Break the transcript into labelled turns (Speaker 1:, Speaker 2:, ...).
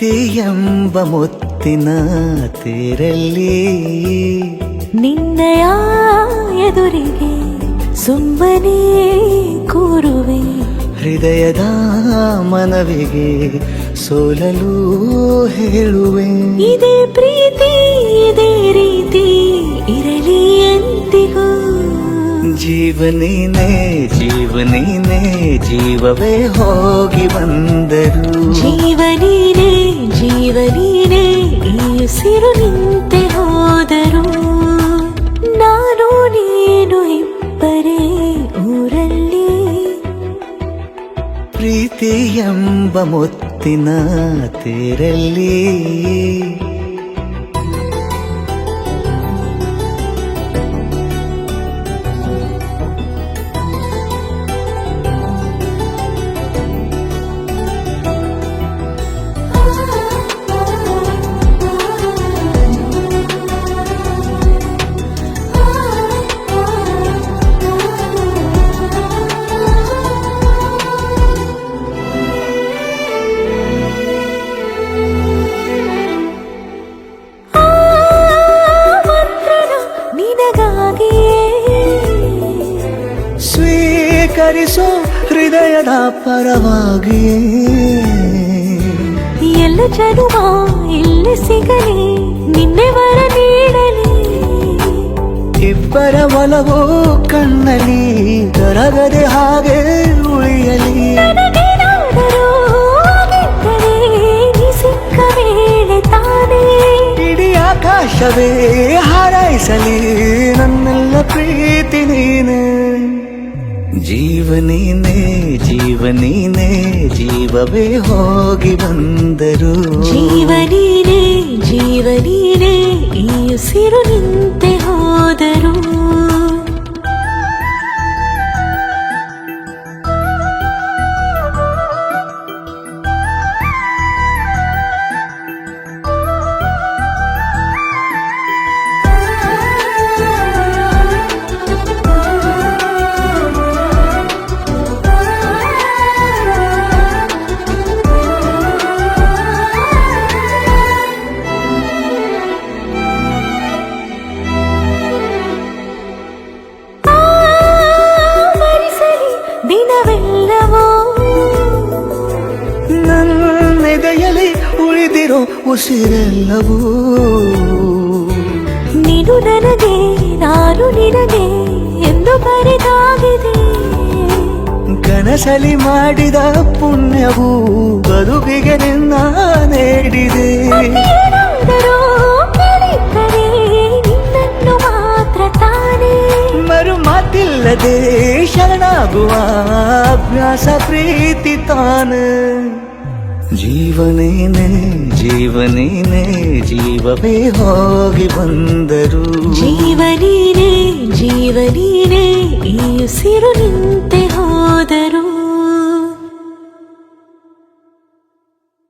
Speaker 1: ಪ್ರೀತಿ ಎಂಬ ಮುತ್ತಿನ ತೇರಲ್ಲಿ
Speaker 2: ನಿನ್ನಯ ಎದುರಿಗೆ ಸುಮ್ಮನೆ ಕೂರುವೆ.
Speaker 1: ಹೃದಯದ ಮನವಿಗೆ ಸೋಲಲು ಹೇಳುವೆ.
Speaker 2: ಇದೇ ಪ್ರೀತಿ ಇದೇ ರೀತಿ ಇರಲಿ ಎಂದಿಗೂ.
Speaker 1: ಜೀವನೇನೆ ಜೀವನೇನೆ ಜೀವವೇ ಹೋಗಿ ಬಂದರು.
Speaker 2: ಜೀವನೀನೇ ಜೀವನೀನೇ ಈ ಉಸಿರು ನಿಂತೆ ಹೋದರು. ನಾನು ನೀನು ಇಬ್ಬರೇ ಊರಲ್ಲಿ.
Speaker 1: ಪ್ರೀತಿ ಎಂಬ ಮುತ್ತಿನ ತೇರಲ್ಲಿ ಸ್ವೀಕರಿಸೋ ಹೃದಯದ ಪರವಾಗಿಯೇ.
Speaker 2: ಎಲ್ಲ ಜನುಮ ಇಲ್ಲಿ ಸಿಗಲಿ ನಿನ್ನೆ ವರ ನೀಡಲಿ.
Speaker 1: ಇಬ್ಬರ ಒಲವು ಕಣ್ಣಲ್ಲಿ ಕರಗದೆ ಹಾಗೆ ಉಳಿಯಲಿ.
Speaker 2: ನನಗೇನಾದರೂ ಆಗಿದ್ದರೆ ನೀ ಸಿಕ್ಕ ವೇಳೆ ತಾನೇ
Speaker 1: ಇಡೀ ಆಕಾಶವೇ ಹಾರೈಸಲಿ ನನ್ನೆಲ್ಲ ಪ್ರೀತಿ ನೀನೆ. ಜೀವನೇನೆ ಜೀವನೇನೆ ಜೀವವೇ ಹೋಗಿ ಬಂದರು.
Speaker 2: ಜೀವನೀನೇ ಜೀವನೀನೇ ಈ ಉಸಿರು ನಿಂತೆ ಹೋದರು. ದಿನವೆಲ್ಲವೋ
Speaker 1: ನನ್ನೆದೆಯಲ್ಲಿ ಉಳಿದಿರೋ ಉಸಿರೆಲ್ಲವೂ
Speaker 2: ನೀನು ನನಗೆ ನಾನು ನಿನಗೆ ಎಂದು ಬರೆದಾಗಿದೆ.
Speaker 1: ಕನಸಲಿ ಮಾಡಿದ ಪುಣ್ಯವು ಬದುಕಿಗೆ ನಿನ್ನ ನೀಡಿದೆ.
Speaker 2: ಏನಾದರೂ ಕೇಳಿದ್ದರೆ ನಿನ್ನನ್ನು ಮಾತ್ರ ತಾನೇ.
Speaker 1: ಮರು ಮಾತಿಲ್ಲದೆ ಶರಣಾಗುವ ಅಭ್ಯಾಸ ಪ್ರೀತಿ ತಾನು. ಜೀವನೇನೆ ಜೀವನೇನೆ ಜೀವವೇ ಹೋಗಿ ಬಂದರು.
Speaker 2: ಜೀವನೀನೇ ಜೀವನೀನೇ ಈ ಉಸಿರು ನಿಂತೆ ಹೋದರು.